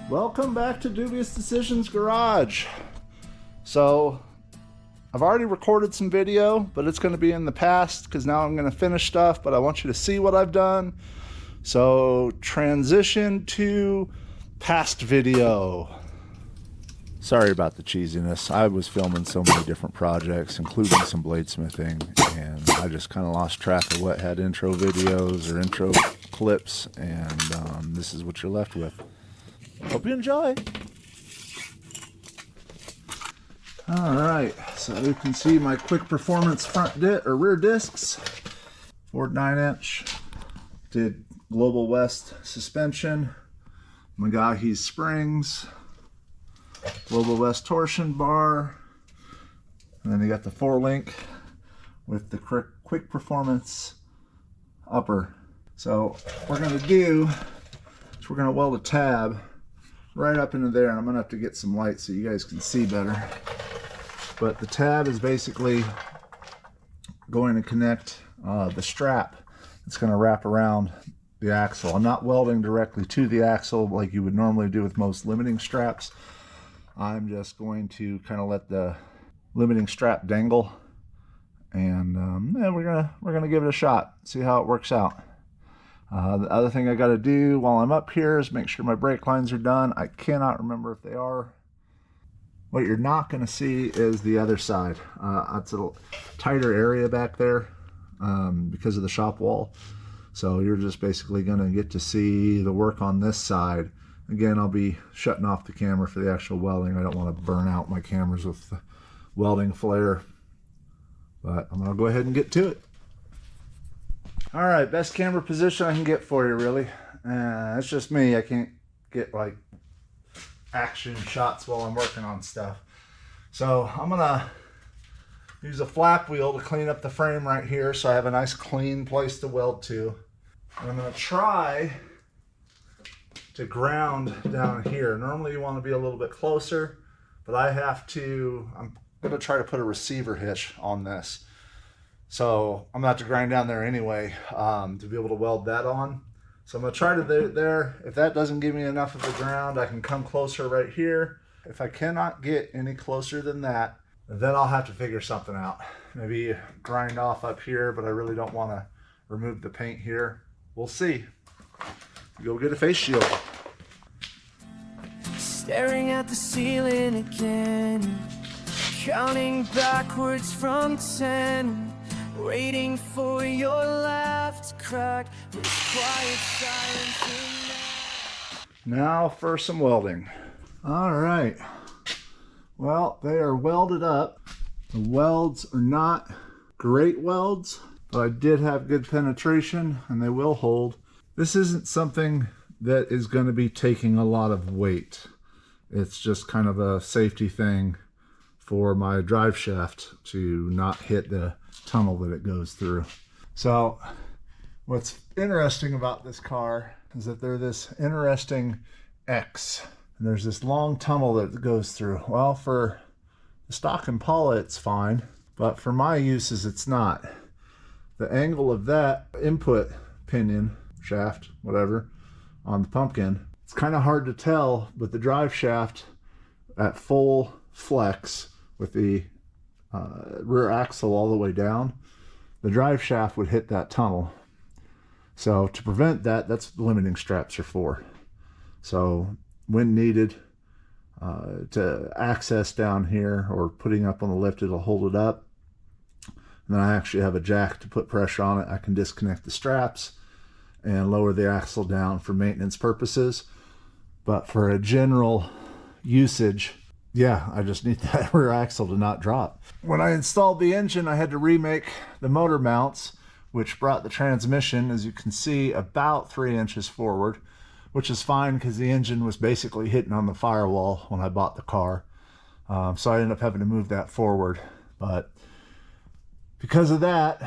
Welcome back to Dubious Decisions Garage. So, I've already recorded some video, but it's going to be in the past because now I'm going to finish stuff, but I want you to see what I've done. So, transition to past video. Sorry about the cheesiness. I was filming so many different projects, including some bladesmithing, and I just kind of lost track of what had intro videos or intro clips, and this is what you're left with. Hope you enjoy. Alright, so you can see my quick performance front or rear discs. Ford 9-inch. Did Global West suspension. Magahi springs. Global West torsion bar. And then you got the 4-link with the quick performance upper. So what we're going to do is we're going to weld a tab right up into there, and I'm gonna have to get some light so you guys can see better. But the tab is basically going to connect the strap. It's going to wrap around the axle. I'm not welding directly to the axle like you would normally do with most limiting straps. I'm just going to kind of let the limiting strap dangle, and we're gonna give it a shot, see how it works out. The other thing I got to do while I'm up here is make sure my brake lines are done. I cannot remember if they are. What you're not going to see is the other side. It's a tighter area back there because of the shop wall. So you're just basically going to get to see the work on this side. Again, I'll be shutting off the camera for the actual welding. I don't want to burn out my cameras with the welding flare. But I'm going to go ahead and get to it. Alright, best camera position I can get for you, really. It's just me. I can't get like action shots while I'm working on stuff. So I'm gonna use a flap wheel to clean up the frame right here so I have a nice clean place to weld to. And I'm gonna try to ground down here. Normally you want to be a little bit closer, but I'm gonna try to put a receiver hitch on this. So I'm gonna have to grind down there anyway to be able to weld that on. So I'm gonna try to there. If that doesn't give me enough of the ground, I can come closer right here. If I cannot get any closer than that, then I'll have to figure something out. Maybe grind off up here, but I really don't want to remove the paint here. We'll see. Go get a face shield. Staring at the ceiling again, counting backwards from 10. Waiting for your laugh to crack this quiet silence. Now for some welding. Alright. Well, they are welded up. The welds are not great welds, but I did have good penetration and they will hold. This isn't something that is going to be taking a lot of weight. It's just kind of a safety thing for my drive shaft to not hit the tunnel that it goes through. So what's interesting about this car is that they're this interesting X, and there's this long tunnel that goes through. Well, for the stock Impala it's fine, but for my uses it's not. The angle of that input pinion, shaft, whatever, on the pumpkin, it's kind of hard to tell, but the drive shaft at full flex with the rear axle all the way down, the drive shaft would hit that tunnel. So to prevent that, that's what the limiting straps are for. So when needed to access down here or putting up on the lift, it'll hold it up. And then I actually have a jack to put pressure on it. I can disconnect the straps and lower the axle down for maintenance purposes. But for a general usage, yeah, I just need that rear axle to not drop. When I installed the engine, I had to remake the motor mounts, which brought the transmission, as you can see, about 3 inches forward, which is fine because the engine was basically hitting on the firewall when I bought the car. So I ended up having to move that forward. But because of that,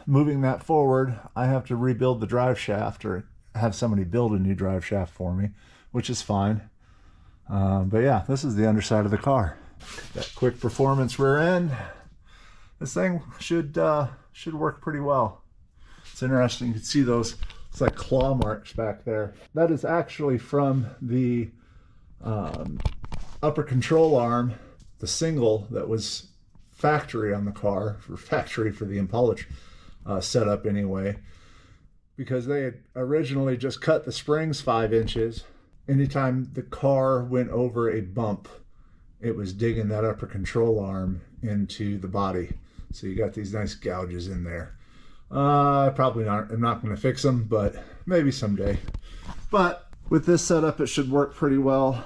moving that forward, I have to rebuild the drive shaft or have somebody build a new drive shaft for me, which is fine. But yeah, this is the underside of the car. That quick performance rear end. This thing should work pretty well. It's interesting. You can see those, it's like claw marks back there. That is actually from the upper control arm, the single that was factory on the car, factory for the Impala setup anyway, because they had originally just cut the springs 5 inches. Anytime the car went over a bump, it was digging that upper control arm into the body. So you got these nice gouges in there. Probably not. I'm not going to fix them, but maybe someday. But with this setup, it should work pretty well.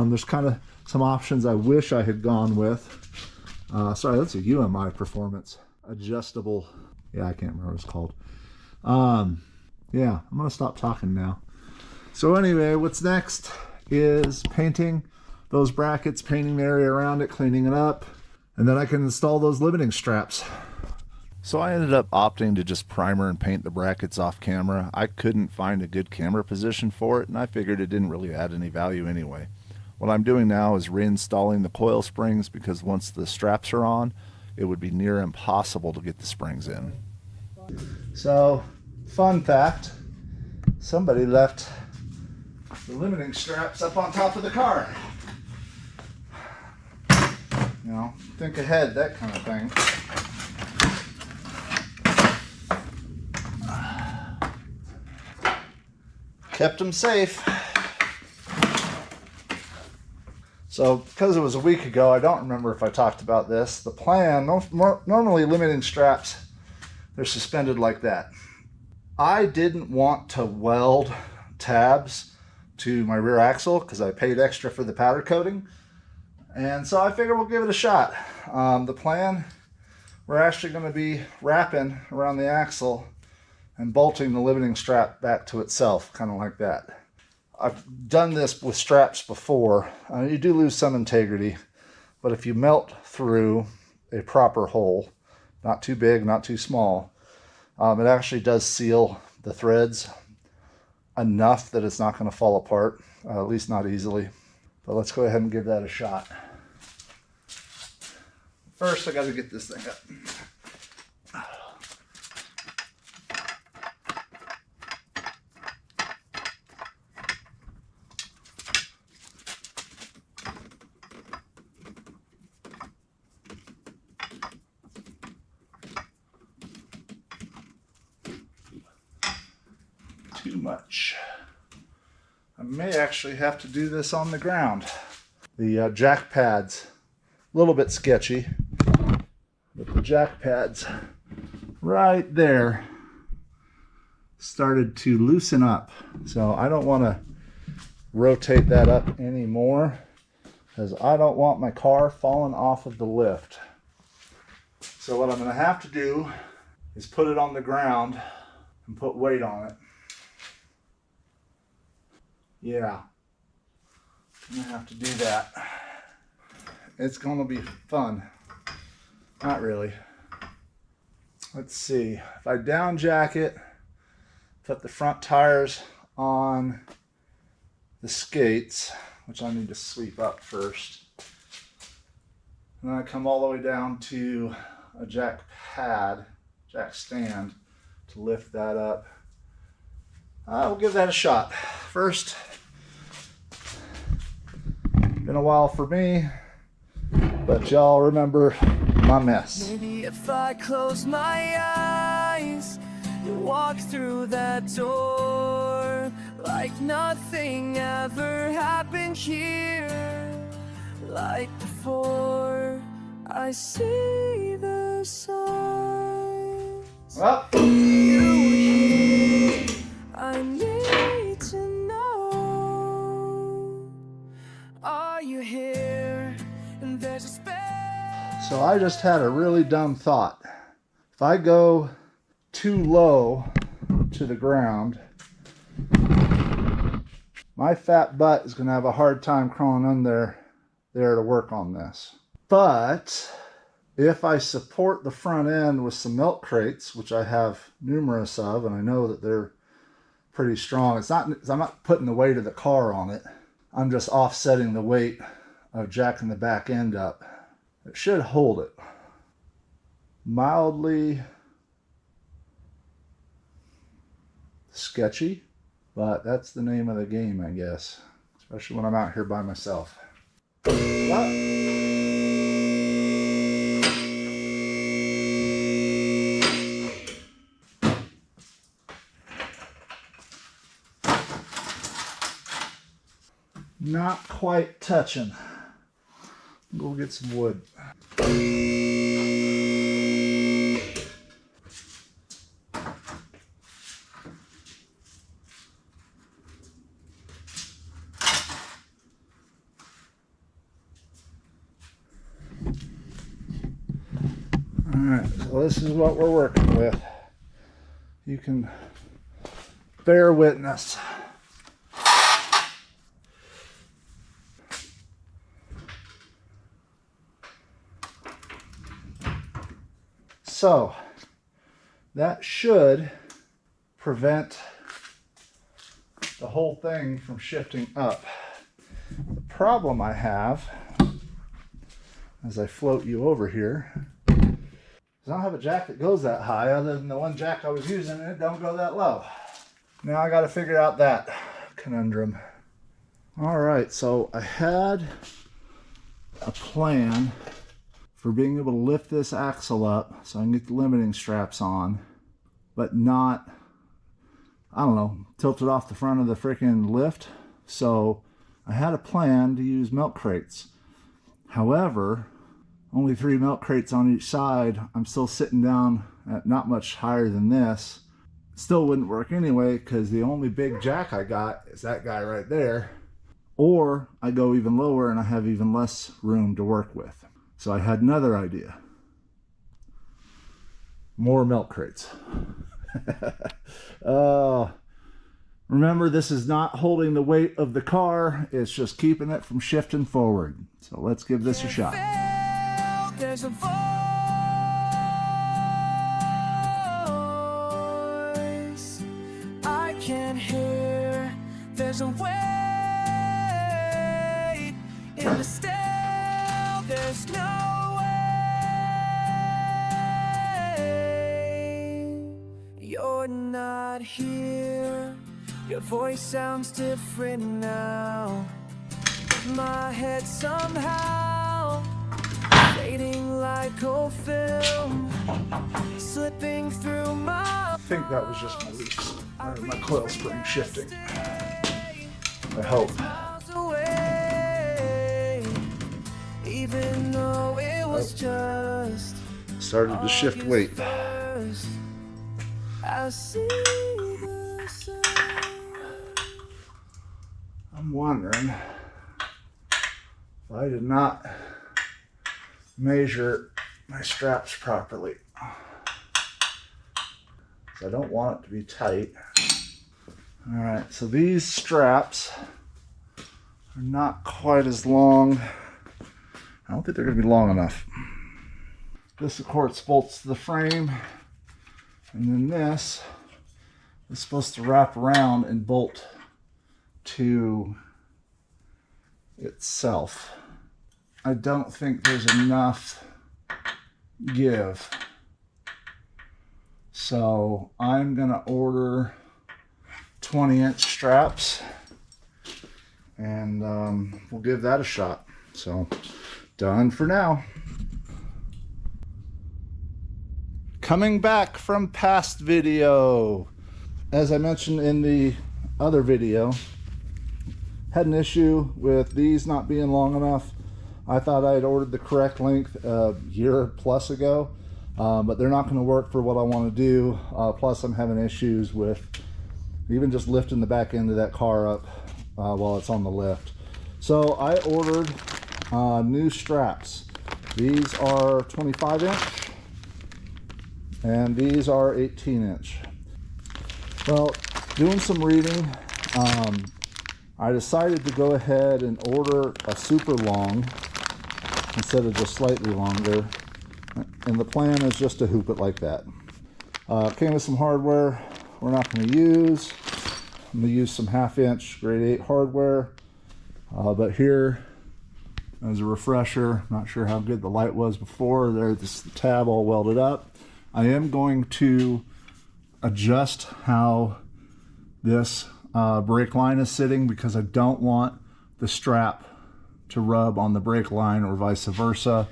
There's kind of some options I wish I had gone with. Sorry, that's a UMI Performance adjustable. Yeah, I can't remember what it's called. Yeah, I'm going to stop talking now. So anyway, what's next is painting those brackets, painting the area around it, cleaning it up, and then I can install those limiting straps. So I ended up opting to just primer and paint the brackets off camera. I couldn't find a good camera position for it, and I figured it didn't really add any value anyway. What I'm doing now is reinstalling the coil springs, because once the straps are on, it would be near impossible to get the springs in. So, fun fact, somebody left the limiting straps up on top of the car. You know, think ahead, that kind of thing. Kept them safe. So, because it was a week ago, I don't remember if I talked about this. The plan, normally limiting straps, they're suspended like that. I didn't want to weld tabs to my rear axle because I paid extra for the powder coating. And so I figured we'll give it a shot. The plan, we're actually going to be wrapping around the axle and bolting the limiting strap back to itself, kind of like that. I've done this with straps before. You do lose some integrity, but if you melt through a proper hole, not too big, not too small, it actually does seal the threads enough that it's not going to fall apart, at least not easily. But let's go ahead and give that a shot. First, I got to get this thing up. Too much. I may actually have to do this on the ground. The jack pads, a little bit sketchy, but the jack pads right there started to loosen up. So I don't want to rotate that up anymore because I don't want my car falling off of the lift. So what I'm going to have to do is put it on the ground and put weight on it. Yeah, I'm gonna have to do that. It's gonna be fun. Not really. Let's see. If I down jack it, put the front tires on the skates, which I need to sweep up first. And then I come all the way down to a jack pad, jack stand to lift that up. We'll give that a shot. First, been a while for me, but y'all remember my mess. Maybe if I close my eyes, you walk through that door like nothing ever happened here. Like before, I see the signs. Well, I need to know, are you here? And there's a space. so I just had a really dumb thought. If I go too low to the ground, my fat butt is going to have a hard time crawling under there to work on this. But if I support the front end with some milk crates, which I have numerous of, and I know that they're pretty strong. I'm not putting the weight of the car on it. I'm just offsetting the weight of jacking the back end up. It should hold it. Mildly sketchy, but that's the name of the game, I guess. It's especially when I'm out here by myself. What? Not quite touching. Go get some wood. Alright, so this is what we're working with. You can bear witness. So that should prevent the whole thing from shifting up. The problem I have, as I float you over here, is I don't have a jack that goes that high other than the one jack I was using, and it don't go that low. Now I got to figure out that conundrum. All right, so I had a plan for being able to lift this axle up so I can get the limiting straps on, but not, I don't know, tilt it off the front of the freaking lift. So I had a plan to use milk crates. However, only 3 milk crates on each side. I'm still sitting down at not much higher than this. Still wouldn't work anyway, because the only big jack I got is that guy right there. Or I go even lower and I have even less room to work with. So I had another idea. More milk crates. Remember, this is not holding the weight of the car. It's just keeping it from shifting forward. So let's give this a shot. There's a voice I can hear. There's a way in the still. There's no way. You're not here. Your voice sounds different now. My head somehow fading like old film, slipping through my. I think that was just my loops, or my coil spring shifting. I hope. Even though it was just started to shift weight. I see the sun. I'm wondering if I did not measure my straps properly. So I don't want it to be tight. All right, so these straps are not quite as long. I don't think they're going to be long enough. This, of course, bolts to the frame, and then this is supposed to wrap around and bolt to itself. I don't think there's enough give, so I'm going to order 20-inch straps, and we'll give that a shot. So done for now. Coming back from past video, as I mentioned in the other video, had an issue with these not being long enough. I thought I had ordered the correct length a year plus ago, but they're not going to work for what I want to do. Plus I'm having issues with even just lifting the back end of that car up while it's on the lift. So I ordered new straps. These are 25-inch and these are 18-inch. Well, doing some reading, I decided to go ahead and order a super long instead of just slightly longer, and the plan is just to hoop it like that. Came with some hardware we're not going to use. I'm going to use some 1/2-inch grade 8 hardware, but here as a refresher, not sure how good the light was before, there's this tab all welded up. I am going to adjust how this brake line is sitting, because I don't want the strap to rub on the brake line or vice versa.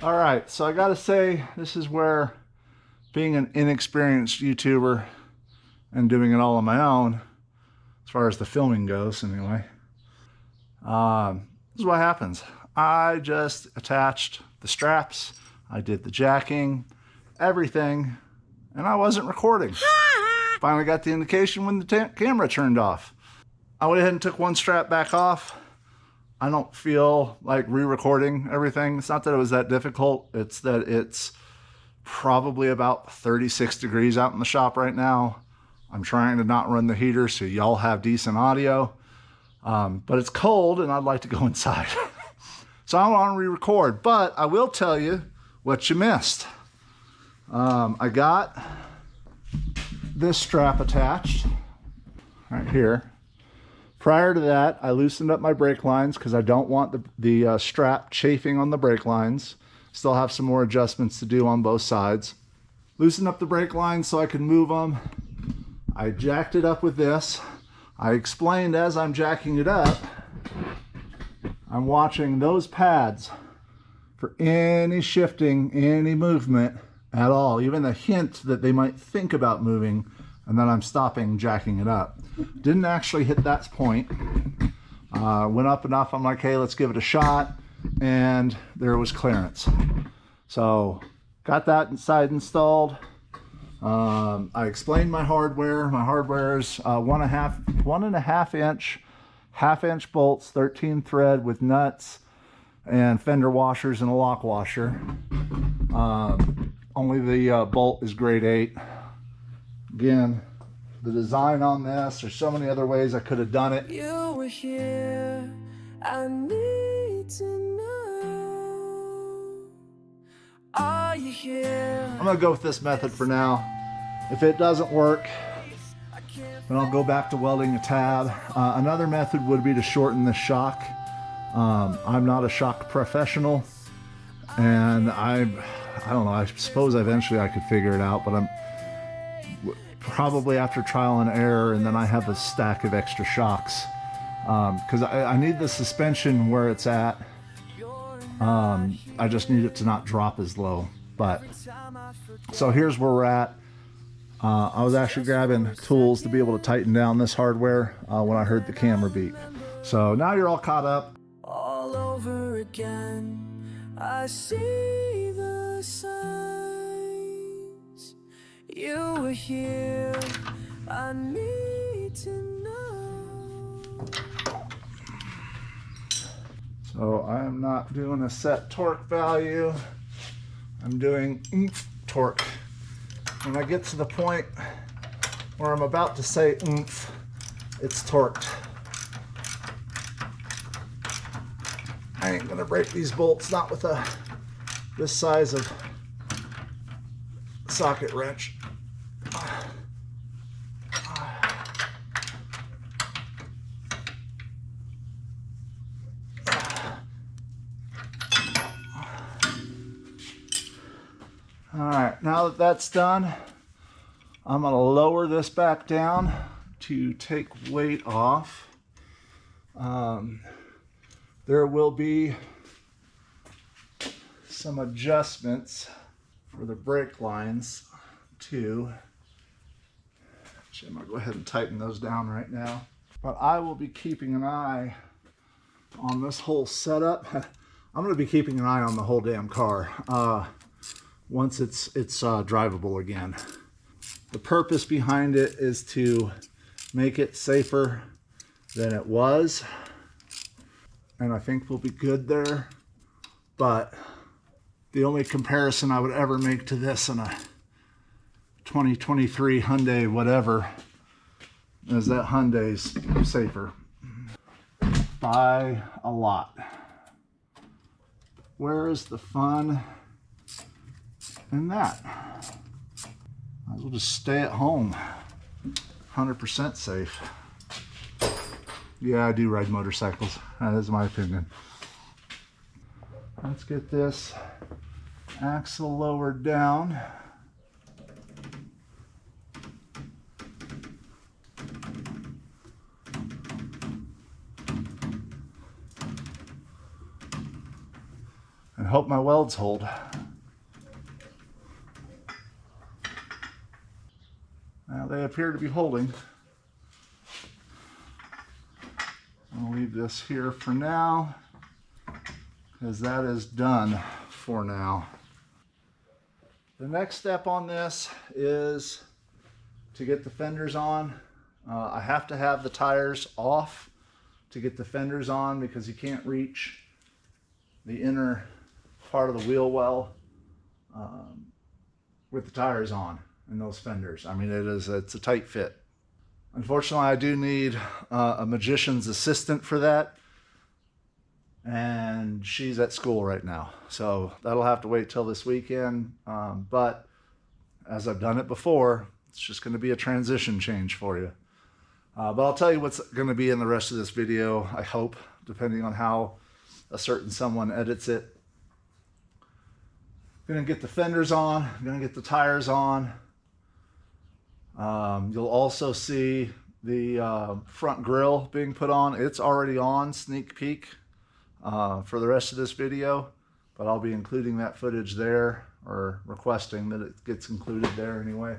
All right, so I gotta say, this is where being an inexperienced YouTuber and doing it all on my own, as far as the filming goes anyway, this is what happens. I just attached the straps, I did the jacking, everything, and I wasn't recording. Finally got the indication when the camera turned off. I went ahead and took one strap back off. I don't feel like re-recording everything. It's not that it was that difficult. It's that it's probably about 36 degrees out in the shop right now. I'm trying to not run the heater so y'all have decent audio. But it's cold and I'd like to go inside. So I don't want to re-record, but I will tell you what you missed. I got this strap attached right here. Prior to that, I loosened up my brake lines because I don't want the strap chafing on the brake lines. Still have some more adjustments to do on both sides. Loosened up the brake lines so I could move them. I jacked it up with this. I explained as I'm jacking it up, I'm watching those pads for any shifting, any movement at all, even a hint that they might think about moving, and then I'm stopping jacking it up. Didn't actually hit that point. Went up enough, I'm like, hey, let's give it a shot, and there was clearance. So got that inside installed. I explained my hardware. My hardware is 1.5 inch, half-inch bolts, 13 thread with nuts and fender washers and a lock washer. Only the bolt is grade 8. Again, the design on this, there's so many other ways I could have done it. You were here, I need to know. Are you here? I'm gonna go with this method for now. If it doesn't work, then I'll go back to welding a tab. Another method would be to shorten the shock. I'm not a shock professional, and I don't know, I suppose eventually I could figure it out, but I'm probably after trial and error, and then I have a stack of extra shocks because I need the suspension where it's at. I just need it to not drop as low. But so here's where we're at. I was actually grabbing tools to be able to tighten down this hardware when I heard the camera beep. So now you're all caught up. All over again, I see the signs. You were here, I need to know. So I am not doing a set torque value. I'm doing oomph torque. When I get to the point where I'm about to say oomph, it's torqued. I ain't gonna break these bolts, not with this size of socket wrench. All right, now that that's done, I'm gonna lower this back down to take weight off. There will be some adjustments for the brake lines too. Actually, I'm gonna go ahead and tighten those down right now. But I will be keeping an eye on this whole setup. I'm gonna be keeping an eye on the whole damn car once it's drivable again. The purpose behind it is to make it safer than it was, and I think we'll be good there. But the only comparison I would ever make to this in a 2023 Hyundai whatever is that Hyundai's safer by a lot. Where is the fun in that? Might as well just stay at home. 100% safe. Yeah, I do ride motorcycles. That is my opinion. Let's get this axle lowered down. hope my welds hold. Now they appear to be holding. I'll leave this here for now, because that is done for now. The next step on this is to get the fenders on. I have to have the tires off to get the fenders on, because you can't reach the inner part of the wheel well with the tires on and those fenders. I mean, it's a tight fit. Unfortunately, I do need a magician's assistant for that, and she's at school right now, so that'll have to wait till this weekend. But as I've done it before, it's just going to be a transition change for you. But I'll tell you what's going to be in the rest of this video, I hope, depending on how a certain someone edits it. Gonna get the fenders on, gonna get the tires on. You'll also see the front grille being put on. It's already on, sneak peek, for the rest of this video, but I'll be including that footage there, or requesting that it gets included there anyway.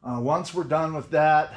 Once we're done with that,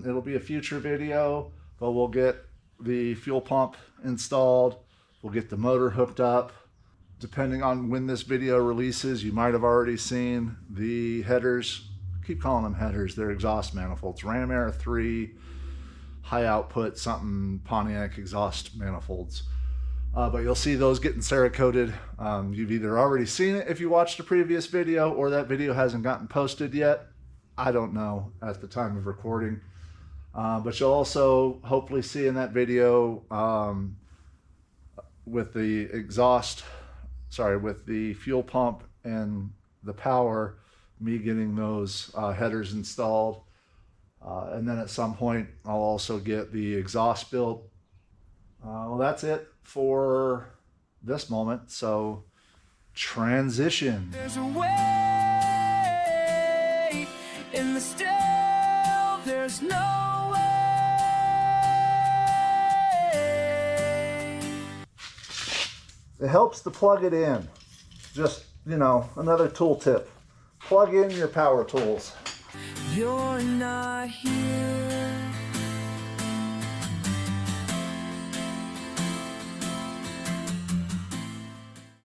it'll be a future video, but we'll get the fuel pump installed. We'll get the motor hooked up. Depending on when this video releases, you might have already seen the headers. I keep calling them headers. They're exhaust manifolds. Ram Air 3, high output, something Pontiac exhaust manifolds. But you'll see those getting Cerakoted. You've either already seen it if you watched a previous video, or that video hasn't gotten posted yet. I don't know at the time of recording. But you'll also hopefully see in that video with the with the fuel pump and the power, me getting those headers installed. And then at some point, I'll also get the exhaust built. Well, that's it for this moment. So, transition. There's a way in the still, there's no way. It helps to plug it in. Just, you know, another tool tip. Plug in your power tools. You're not here.